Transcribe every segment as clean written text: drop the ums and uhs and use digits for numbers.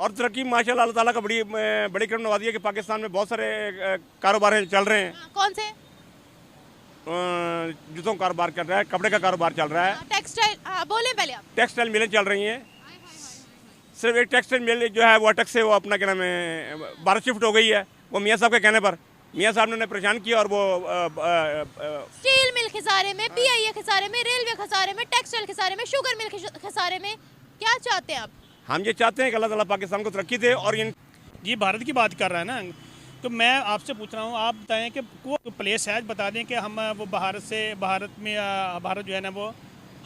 और तरक्की माशाल्लाह अल्लाह ताला का बड़ी करम नवाजी है कि पाकिस्तान में बहुत सारे कारोबार चल रहे हैं। कौन से? जूतों का कारोबार चल रहा है, कपड़े का कारोबार चल रहा है, टेक्सटाइल, बोले पहले आप। टेक्सटाइल मिलें चल रही हैं। सिर्फ एक टेक्सटाइल मिल जो है वो अटक से वो अपना क्या नाम है भारत शिफ्ट हो गई है, वो मियाँ साहब के कहने पर। मियाँ साहब ने उन्हें परेशान किया और वो स्टील मिल खसारे में, पीआईए खसारे में, रेलवे खसारे में, टेक्सटाइल खसारे में, शुगर मिल खसारे में, क्या चाहते हैं आप? हम ये चाहते हैं कि अल्लाह ताला पाकिस्तान को तरक्की दे। और इन जी भारत की बात कर रहा है ना, तो मैं आपसे पूछ रहा हूँ, आप बताएं कि कोई प्लेस है, बता दें कि हम वो भारत जो है ना वो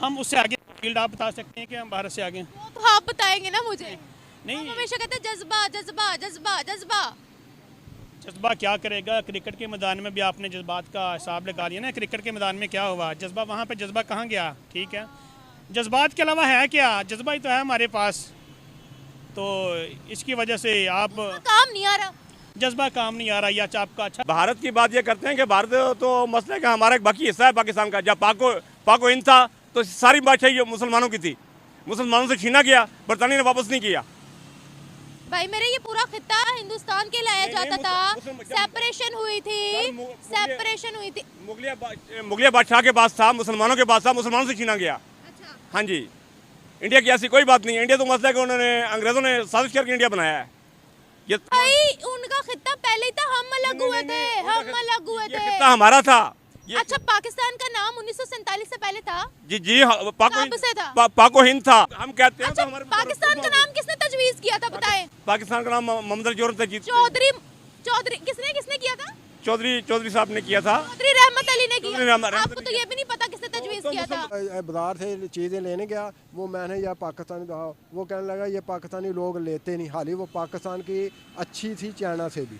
हम उससे आगे फील्ड आप बता सकते हैं कि हम भारत से आगे? वो तो आप बताएंगे ना मुझे। नहीं, आप हमेशा कहते हैं जज्बा जज्बा जज्बा जज्बा। जज्बा क्या करेगा? क्रिकेट के मैदान में भी आपने जज्बात का हिसाब लगा लिया ना, क्रिकेट के मैदान में क्या हुआ, जज्बा वहाँ पे जज्बा कहाँ गया? ठीक है, जज्बात के अलावा है क्या? जज्बा ही तो है हमारे पास, तो इसकी वजह से आप काम नहीं आ रहा, जज्बा काम नहीं आ रहा या आपका अच्छा। भारत की बात ये करते हैं कि भारत तो मसले का हमारा एक बाकी हिस्सा है पाकिस्तान का। जब पाको हिंद था तो सारी बादशाही मुसलमानों की थी, मुसलमानों से छीना गया, बरतानिया ने वापस नहीं किया। भाई मेरे ये पूरा खिता हिंदुस्तान के लाया जाता था, सेपरेशन हुई थी, सेपरेशन हुई थी। मुगलिया बादशाह के पास था, मुसलमानों के पास था, मुसलमानों से छीना गया। अच्छा। हाँ जी, इंडिया की ऐसी कोई बात नहीं है। इंडिया तो मसला है कि उन्होंने अंग्रेजों ने साजिश करके इंडिया बनाया है। ये भाई उनका खिता पहले ही था, हम अलग हुए थे, हम अलग हुए थे। खिता हमारा था। अच्छा, पाकिस्तान का नाम 1947 से पहले था? जी जी, कब से था? पाको हिंद था। हम कहते हैं अच्छा, तो हमारे पाकिस्तान का नाम किसने तजवीज किया था बताएं? पाकिस्तान का नाम मोहम्मद जोहर तजीद चौधरी किसने किया था? चौधरी साहब ने किया था। चौधरी रहमत अली ने चौधरी किया। रहमत आपको तो ये भी नहीं पता किसने तजवीज किया था? बाजार से चीज़ें लेने गया, वो मैंने या पाकिस्तानी वो कहने लगा ये पाकिस्तानी लोग लेते नहीं, हालांकि वो पाकिस्तान की अच्छी थी, चाइना से भी।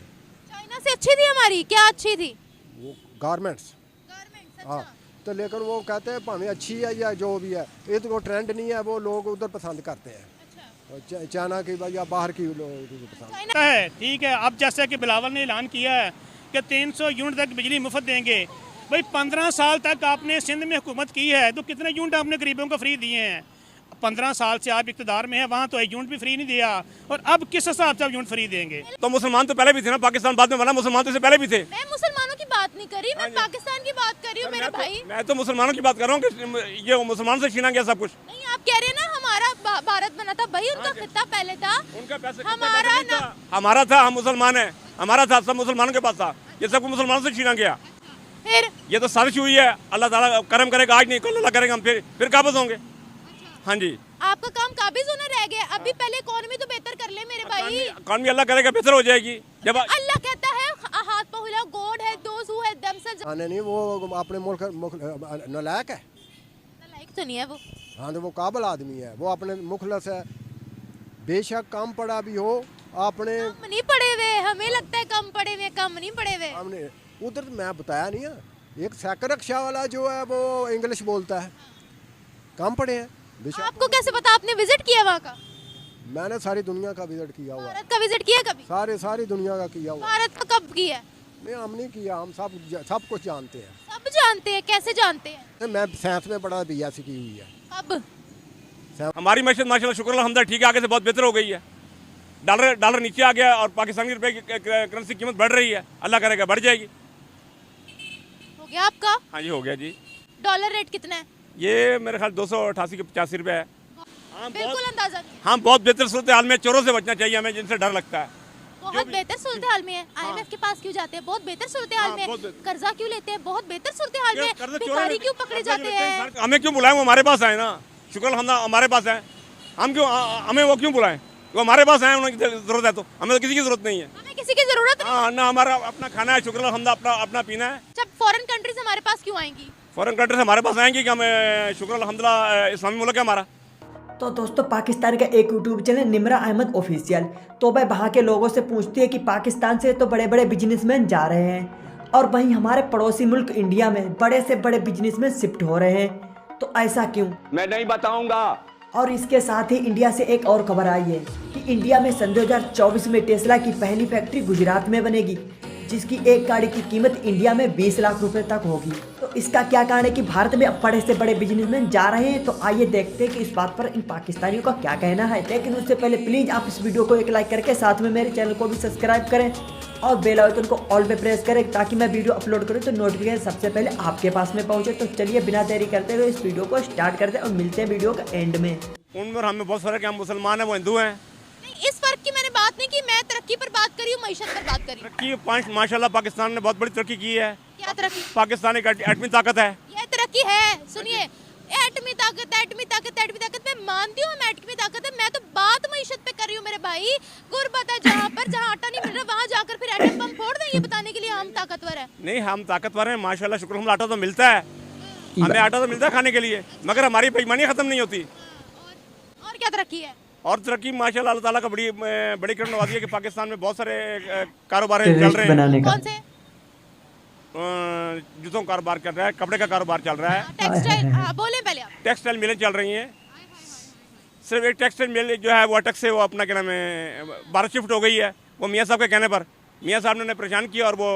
चाइना से अच्छी थी हमारी? क्या अच्छी थी? वो गारमेंट्स। हाँ, तो लेकिन वो कहते हैं भावें अच्छी है या जो भी है, ये तो ट्रेंड नहीं है, वो लोग उधर पसंद करते हैं। चाइना की या बाहर की लोग पसंद है। ठीक है, अब जैसे कि बिलावल ने ऐलान किया है कि 300 यूनिट तक बिजली मुफ्त देंगे। भाई 15 साल तक आपने सिंध में हुकूमत की है, तो कितने यूनिट आपने गरीबों को फ्री दिए हैं? 15 साल से आप इक़्तिदार में हैं, वहाँ तो एक यूनिट भी फ्री नहीं दिया, और अब किस हिसाब से आप यूनिट फ्री देंगे? तो मुसलमान तो पहले भी थे ना, पाकिस्तान बाद में बना, मुसलमान तो इससे पहले भी थे। मैं मुसलमानों की बात नहीं कर रही, मैं पाकिस्तान की बात कर रही हूँ मेरे भाई। मैं तो मुसलमानों की बात कर रहा हूँ कि ये मुसलमान से छीना गया सब कुछ। नहीं, आप कह रहे हैं ना हमारा भारत बना था, भाई उनका खिता पहले था, उनका पैसे हमारा ना। हमारा था, हम मुसलमान हैं, हमारा था, सब मुसलमानों के पास था, ये सब मुसलमानों से छीना गया। फिर ये तो साजिश हुई है, अल्लाह ताला करम करेगा, आज नहीं कल अल्लाह करेगा, हम फिर काबिज होंगे। हाँ जी, आपका काम काबिज होना रह गया। अभी पहले इकोनॉमी तो बेहतर कर ले मेरे भाई। इकॉनमी अल्लाह करेगा बेहतर हो जाएगी। जब अल्लाह कहता है हाथ पाँव हिलाओ, गॉड है दोज हु है देमसेल्व्स। आने नहीं, वो अपने मुल्क नालायक है। लाइक तो नहीं है वो। हाँ, तो वो काबिल आदमी है, वो अपने मुखलस है, बेशक कम पढ़ा भी हो, अपने कम नहीं पढ़े हुए, हमें लगता है कम पढ़े हुए, कम नहीं पढ़े हुए। हमने उधर मैं बताया नहीं है, एक साइकिल रिक्शा वाला जो है वो इंग्लिश बोलता है, कम पढ़े हैं। आपको कैसे पता? आपने विजिट किया वहाँ का? मैंने सारी दुनिया का विजिट किया हुआ है। भारत का विजिट किया कभी? सारी दुनिया का किया हुआ है। भारत का कब किया? नहीं, हम नहीं किया, हम सब कुछ जानते हैं। सब जानते हैं, कैसे जानते हैं? मैं साइंस में पढ़ा, BSc की हुई है। कब? हमारी मैशत माशाल्लाह शुक्र अल्हम्दुलिल्लाह ठीक है, आगे से बहुत बेहतर हो गई है। डॉलर नीचे आ गया और पाकिस्तानी रुपए की करेंसी कीमत बढ़ रही है, अल्लाह करेगा बढ़ जाएगी। हो गया आपका? हाँ जी, हो गया जी। डॉलर रेट कितना है? ये मेरे ख्याल 288 के 85 रुपये है। बिल्कुल अंदाजा नहीं। हाँ, बहुत बेहतर सूरत हाल में, चोरों से बचना चाहिए हमें, जिनसे डर लगता है। बहुत बेहतर सूरत हाल में है। IMF के पास क्यों जाते हैं? बहुत बेहतर सूरत हाल में है। कर्जा क्यों लेते हैं? बहुत बेहतर सूरत हाल में है। भिखारी क्यों पकड़े जाते हैं? हमें क्यों बुलाएं? वो हमारे पास आए ना, शुक्र अल्हम्दुलिल्लाह हमारे पास है। हमें वो क्यों बुलाएं? वो हमारे पास आए, उनकी जरूरत है, तो हमें तो किसी की जरूरत नहीं है। हमें किसी की जरूरत नहीं। हाँ ना, हमारा अपना खाना है, शुक्र अल्हम्दुलिल्लाह अपना पीना है। जब फॉरेन कंट्रीज हमारे पास क्यों आएंगी? फॉरेन कंट्री से हमारे पास आएंगी कि हमें शुक्र अल्हम्दुलिल्लाह इस्लामी मुल्क है हमारा। तो दोस्तों, पाकिस्तान का एक YouTube channel Nimra Ahmed official, तो भाई वहाँ के लोगों से पूछती है कि पाकिस्तान से तो बड़े बड़े बिजनेसमैन जा रहे हैं, और वहीं हमारे पड़ोसी मुल्क इंडिया में बड़े से बड़े बिजनेसमैन शिफ्ट हो रहे हैं, तो ऐसा क्यों? मैं नहीं बताऊंगा। और इसके साथ ही इंडिया से एक और खबर आई है कि इंडिया में सन 2024 में टेस्ला की पहली फैक्ट्री गुजरात में बनेगी। जिसकी एक गाड़ी की कीमत इंडिया में 20 लाख रुपए तक होगी। तो इसका क्या कारण है कि भारत में अब बड़े से बड़े बिजनेसमैन जा रहे हैं? तो आइए देखते हैं कि इस बात पर इन पाकिस्तानियों का क्या कहना है। लेकिन उससे पहले प्लीज आप इस वीडियो को एक लाइक करके साथ में मेरे चैनल को भी सब्सक्राइब करें और बेल आइकन को ऑल पे प्रेस करें ताकि मैं वीडियो अपलोड करूं तो नोटिफिकेशन सबसे पहले आपके पास में पहुंचे। तो चलिए बिना देरी करते हुए इस वीडियो को स्टार्ट करते हैं और मिलते हैं वीडियो के एंड में। उनमें और हमें बहुत फर्क है, हम मुसलमान हैं वो हिंदू हैं। नहीं, इस फर्क की मैंने बात नहीं की, मैं तरक्की पर बात करी हूँ, मईशत पर बात करी। तरक्की माशाल्लाह पाकिस्तान ने बहुत बड़ी तरक्की की है। क्या तरक्की? पाकिस्तान एक एटमी ताकत है। ये तरक्की है, सुनिए, एटमी ताकत एटमी ताकत एटमी ताकत मैं मानती हूँ, हम एटमी ताकत है। मैं तो बात मईशत पे कर रही हूँ मेरे भाई। गुर्बत है जहाँ पर, जहाँ आटा नहीं मिल रहा वहाँ जाकर फिर एटम बम फोड़ दें, ये बताने के लिए हम ताकतवर है। नहीं, हम ताकतवर हैं माशाल्लाह, शुक्र। हम आटा तो मिलता है, हमें आटा तो मिलता है खाने के लिए, मगर हमारी बेईमानी खत्म नहीं होती। और क्या तरक्की है? और तरक्की माशाल्लाह अल्लाह ताला का बड़ी करने वाली है कि पाकिस्तान में बहुत सारे कारोबार चल रहे हैं। कौन से? जूतों का कारोबार चल रहा है, कपड़े का कारोबार चल रहा है, टेक्सटाइल। हाँ, बोले पहले आप। टेक्सटाइल मिलें चल रही हैं। सिर्फ एक टेक्सटाइल मिल जो है वो अटक से वो अपना क्या नाम है भारत शिफ्ट हो गई है। वो मियाँ साहब के कहने पर मियाँ साहब ने परेशान किया और वो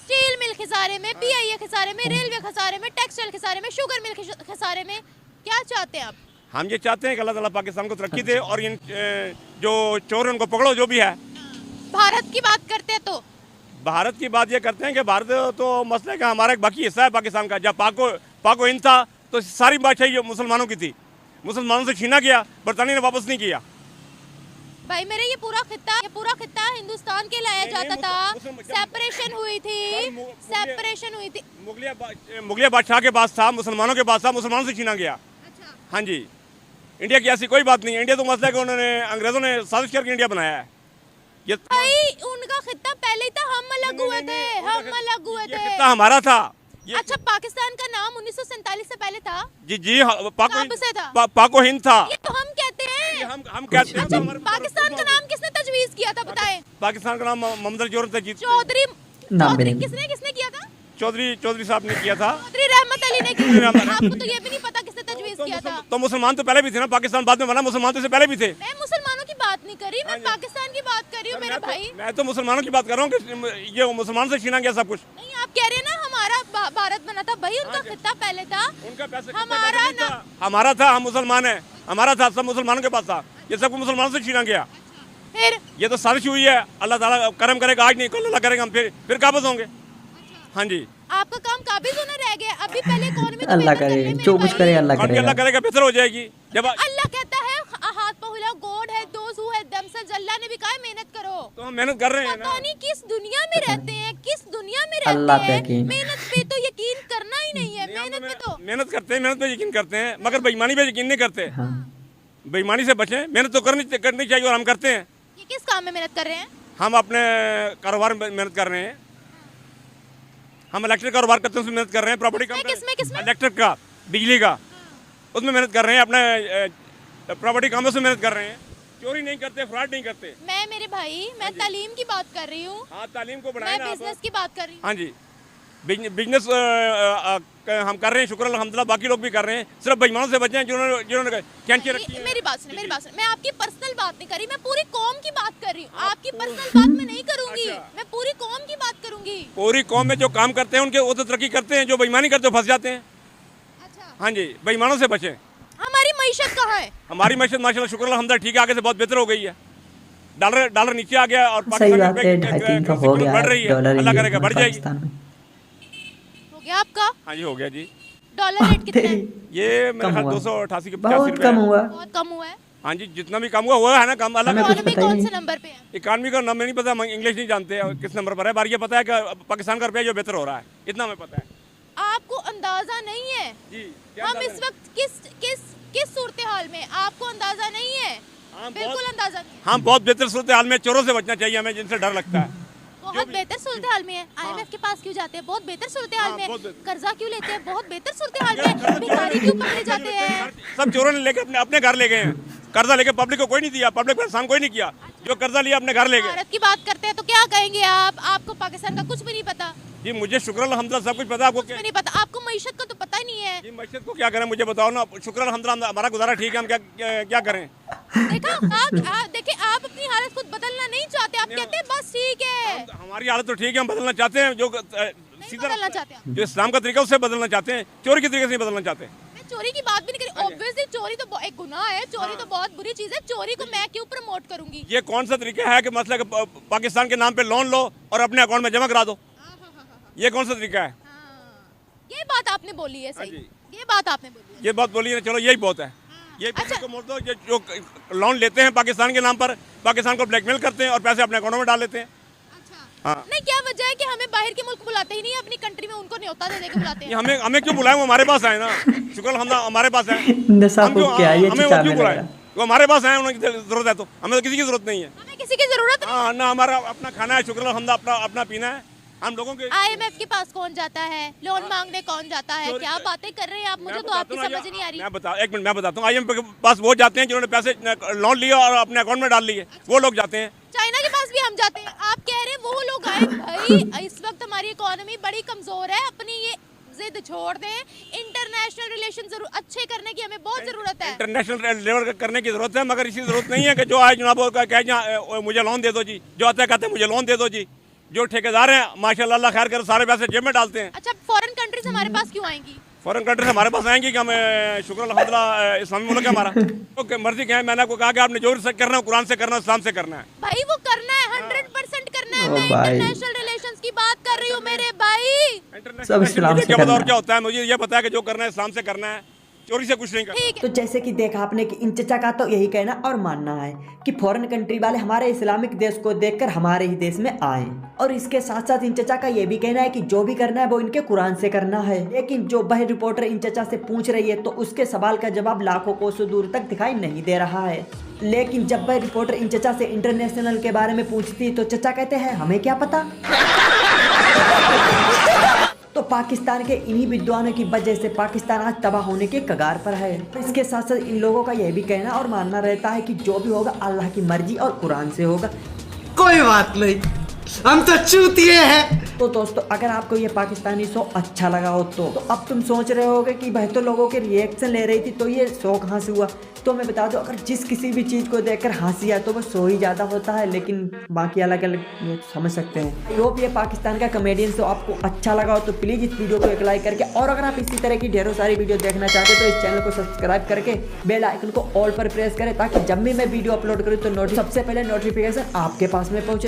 स्टील मिल खसारे में, पीआईए खसारे में, रेलवे खसारे में, टेक्सटाइल खसारे में, शुगर मिल खसारे में। क्या चाहते हैं आप? हम ये चाहते हैं कि अल्लाह ताला पाकिस्तान को तरक्की दे और इन जो चोर हैं उनको पकड़ो, जो भी है। भारत की बात करते हैं तो भारत की बात ये करते हैं कि भारत तो मसले का हमारा एक बाकी हिस्सा है पाकिस्तान का। जब पाको हिंद था तो सारी बादशाही मुसलमानों की थी, मुसलमानों से छीना गया, बरतानिया ने वापस नहीं किया। भाई मेरे ये पूरा खित्ता हिंदुस्तान के लाया जाता था। सेपरेशन हुई थी। मुगलिया बादशाह के पास था, मुसलमानों के पास था, मुसलमानों से छीना गया। अच्छा। हाँ जी, इंडिया की ऐसी कोई बात नहीं। इंडिया तो मसला है कि उन्होंने अंग्रेजों ने साजिश करके इंडिया बनाया है। ये भाई उनका खित्ता पहले ही था, हम अलग हुए थे। खित्ता हमारा था। अच्छा, पाकिस्तान का नाम 1947 से पहले था? जी, कब से था? पाको हिंद था। ये तो हम कहते हैं। हम कहते हैं। अच्छा, पाकिस्तान का नाम किसने तजवीज किया था बताएं? पाकिस्तान का नाम मोहम्मद अली चौधरी किसने किया था? चौधरी साहब ने किया था। चौधरी रहमत अली ने किया। आपको तो ये भी नहीं पता किसने तजवीज किया था? तो मुसलमान तो पहले भी थे ना, पाकिस्तान बाद में बना, मुसलमान तो इससे पहले भी थे। मैं मुसलमानों की बात नहीं कर रही, मैं पाकिस्तान की बात कर रही हूँ मेरे भाई। मैं तो मुसलमानों की बात कर रहा हूँ कि ये मुसलमान से छीना गया सब कुछ। नहीं, आप कह रहे हैं ना हमारा भारत बना था। भाई उनका खित्ता पहले था, उनका पैसे हमारा था। हम मुसलमान है, हमारा था, सब मुसलमानों के पास था। ये सब कुछ मुसलमानों से छीना गया। फिर ये तो साजिश हुई है। अल्लाह ताला करम करेगा, आज नहीं कल अल्लाह करेगा, हम फिर काबिज होंगे। हाँ जी, आपका काम काबिज होना रह गया। अभी पहले इकोनॉमी अल्लाह करेगा, जो कुछ करे अल्लाह करेगा बेहतर हो जाएगी। जब अल्लाह कहता है हाथ पर हिला, गॉड है, दोज हु है दमसेल्व्स। अल्लाह ने भी कहा है मेहनत करो। तो हम मेहनत कर रहे हैं ना। पता नहीं किस दुनिया में रहते हैं, अल्लाह पे यकीन। मेहनत पे तो यकीन करना ही नहीं है। मेहनत पे तो मेहनत करते हैं, मेहनत पे यकीन करते हैं, मगर बेईमानी पे यकीन नहीं करते। हाँ। बेईमानी से बचें, मेहनत तो करनी चाहिए और हम करते हैं। ये किस काम में मेहनत कर रहे हैं? हम अपने कारोबार में मेहनत कर रहे हैं। हम इलेक्ट्रिक कारोबार करते हैं, उसमें मेहनत कर रहे हैं। प्रॉपर्टी का इलेक्ट्रिक का, बिजली का, उसमें मेहनत कर रहे हैं। अपने प्रॉपर्टी काम में उसमें मेहनत कर रहे हैं। चोरी नहीं करते, फ्रॉड नहीं करते। मैं मेरे भाई, मैं तालीम की बात कर रही हूँ। हाँ, तालीम को बढ़ाएं मैं ना आप। बिजनेस की बात कर रही हूँ। हाँ जी, बिजनेस हम कर रहे हैं, शुक्र अल्हम्दुलिल्लाह। बाकी लोग भी कर रहे हैं। सिर्फ बेईमानों से बचें जिन्होंने कैंची रखी है। मेरी बात सुने। मैं आपकी पर्सनल बात नहीं कर रही, मैं पूरी कौम की बात कर रही हूँ। आपकी पर्सनल बात मैं नहीं करूंगी। मैं पूरी कौम की बात करूंगी। पूरी कौम में जो काम करते हैं उनके वो तो तरक्की करते हैं, जो बेईमानी करते हैं फंस जाते हैं। अच्छा, हाँ जी, बेईमानों से बचें। हमारी मईशत कहाँ है? हमारी मईशत माशाल्लाह शुक्र अल्हम्दुलिल्लाह ठीक है, आगे से बहुत बेहतर हो गई है। डॉलर नीचे आ गया और सही बात है, 2.5-3 का हो गया बढ़ रही है। डॉलर, अल्लाह करेगा बढ़ जाएगी। हो गया आपका? हाँ जी, हो गया जी। डॉलर रेट कितना है? ये मेरे ख्याल 288 के 85 बहुत कम हुआ। बहुत कम हुआ है। हाँ जी, जितना भी कम हुआ है ना, कम अलग। हमें कुछ इकोनॉमी पता ही कौन नहीं। से नंबर पे है? इकानमी का नंबर नहीं पता, हम इंग्लिश नहीं जानते किस नंबर पर है। बार ये पता है कि पाकिस्तान का रुपया जो बेहतर हो रहा है, इतना हमें पता है। आपको अंदाजा नहीं है जी, हम इस वक्त किस सूरत हाल में, आपको अंदाजा नहीं है? बिल्कुल अंदाजा नहीं है। हम बहुत बेहतर सूरत हाल में, चोरों से बचना चाहिए हमें, जिनसे डर लगता है। बहुत बेहतर सूरत हाल में है। IMF के पास क्यों जाते हैं? बहुत बेहतर सूरत हाल में है। कर्जा क्यों लेते हैं? बहुत बेहतर सूरत हाल में है। भिखारी क्यों पकड़े जाते हैं? सब चोरों ने लेके अपने घर ले गए हैं। कर्जा लेके पब्लिक को कोई नहीं दिया, पब्लिक को एहसान कोई नहीं किया। जो कर्जा लिया अपने घर ले गए। भारत की बात करते हैं तो क्या कहेंगे आप? आपको पाकिस्तान का कुछ भी नहीं पता? जी, मुझे शुक्र अल्हम्दुलिल्लाह सब कुछ पता है। आपको नहीं पता? आपको मईशत का तो पता ही नहीं है। जी, मईशत को क्या करें मुझे बताओ ना। शुक्र अल्हम्दुलिल्लाह हमारा गुजारा ठीक है, हम क्या करें। देखा, आप देखिए, आप अपनी हालत खुद बदलना नहीं चाहते। आप कहते हैं बस ठीक है। हमारी हालत तो ठीक है, हम बदलना चाहते हैं, जो नहीं सीधा बदलना चाहते आप। जो इस्लाम का तरीका उससे बदलना चाहते हैं, चोरी के तरीके से नहीं बदलना चाहते। मैं चोरी की बात भी नहीं करी, ऑब्वियसली चोरी तो एक गुनाह है, चोरी तो बहुत बुरी चीज है, चोरी को मैं क्यों प्रमोट करूंगी। ये कौन सा तरीका है कि मसला कि पाकिस्तान के नाम पे लोन लो और अपने अकाउंट में जमा करा दो, ये कौन सा तरीका है? ये बात आपने बोली है, सही, ये बात आपने बोली है। ये बात बोली है, चलो यही बहुत है, ये को मोड़ दो। जो लोन लेते हैं पाकिस्तान के नाम पर, पाकिस्तान को ब्लैकमेल करते हैं और पैसे अपने अकाउंट में डाल लेते हैं। हाँ। नहीं, क्या वजह है कि हमें बाहर के मुल्क बुलाते ही नहीं, अपनी कंट्री में उनको न्योता दे के बुलाते हैं। हमें क्यों बुलाएं, वो हमारे पास आए ना, शुक्र हम हमारे पास है, नशा हम क्यों क्या है, ये हमें वो क्यों बुलाएं, वो हमारे पास आए, उन्हें जरूरत है तो हमें तो किसी की जरूरत नहीं है। हमें किसी की जरूरत नहीं। हाँ ना, हमारा अपना खाना है, शुक्र हमदा अपना पीना है, हम लोगों के। IMF के पास कौन जाता है, लोन मांगने कौन जाता है, क्या बातें कर रहे हैं आप, मुझे तो आपकी समझ नहीं आ रही। एक मिनट मैं बताता हूँ, IMF के पास वो जाते हैं जिन्होंने पैसे लोन लिया और अपने अकाउंट में डाल लिए, वो लोग जाते हैं। चाइना के पास भी हम जाते हैं, आप कह रहे हैं वो लोग आए। भाई इस वक्त हमारी इकोनॉमी बड़ी कमजोर है, अपनी ये जिद छोड़ दें, इंटरनेशनल रिलेशन जरूर अच्छे करने की हमें बहुत जरूरत है। इंटरनेशनल लेवल करने की जरूरत है, मगर इसी जरूरत नहीं है कि जो आए जनाब कहे मुझे लोन दे दो जी, जो आता है कहते हैं मुझे लोन दे दो जी। जो ठेकेदार हैं माशाल्लाह अल्लाह खैर कर, सारे पैसे जेब में डालते हैं। अच्छा, फॉरेन कंट्रीज हमारे पास क्यों आएंगी? फॉरेन कंट्रीज हमारे पास आएंगी कि हमें शुक्र अल्हम्दुलिल्लाह इस्लामी मुल्क है हमारा। तो मर्जी क्या है, मैंने आपको कहा कि आपने जो रिसर्च करना है कुरान से करना है, इस्लाम से करना है। भाई वो करना है, 100% करना है। ओ मैं भाई। इंटरनेशनल रिलेशंस की बात कर रही हूँ मेरे भाई। सब इस्लाम से क्या पता करना और है। क्या होता है, मुझे ये पता है कि जो करना है इस्लाम से करना है, चोरी से कुछ नहीं करना। ठीक है, तो जैसे कि देखा आपने कि इन चचा का तो यही कहना और मानना है कि फॉरेन कंट्री वाले हमारे इस्लामिक देश को देखकर हमारे ही देश में आए, और इसके साथ साथ इन चचा का ये भी कहना है कि जो भी करना है वो इनके कुरान से करना है। लेकिन जो वह रिपोर्टर इन चचा से पूछ रही है तो उसके सवाल का जवाब लाखों कोसों दूर तक दिखाई नहीं दे रहा है। लेकिन जब वह रिपोर्टर इन चचा से इंटरनेशनल के बारे में पूछती तो चचा कहते हैं हमें क्या पता। तो पाकिस्तान के इन्हीं विद्वानों की वजह से पाकिस्तान आज तबाह होने के कगार पर है। इसके साथ साथ इन लोगों का यह भी कहना और मानना रहता है कि जो भी होगा अल्लाह की मर्जी और कुरान से होगा। कोई बात नहीं, हम तो चूतिए हैं। तो दोस्तों अगर आपको ये पाकिस्तानी शो अच्छा लगा हो तो अब तुम सोच रहे होगे कि भाई तो लोगों के रिएक्शन ले रही थी तो ये शो कहाँ से हुआ। तो मैं बता दूं, अगर जिस किसी भी चीज़ को देखकर हंसी आए तो वो शो ही ज़्यादा होता है, लेकिन बाकी अलग अलग समझ सकते हैं। आई होप ये पाकिस्तान का कॉमेडियन शो आपको अच्छा लगा हो तो प्लीज़ इस वीडियो को एक लाइक करके, और अगर आप इसी तरह की ढेरों सारी वीडियो देखना चाहते हो तो इस चैनल को सब्सक्राइब करके बेल आइकन को ऑल पर प्रेस करें, ताकि जब भी मैं वीडियो अपलोड करूँ तो सबसे पहले नोटिफिकेशन आपके पास में पहुँचे।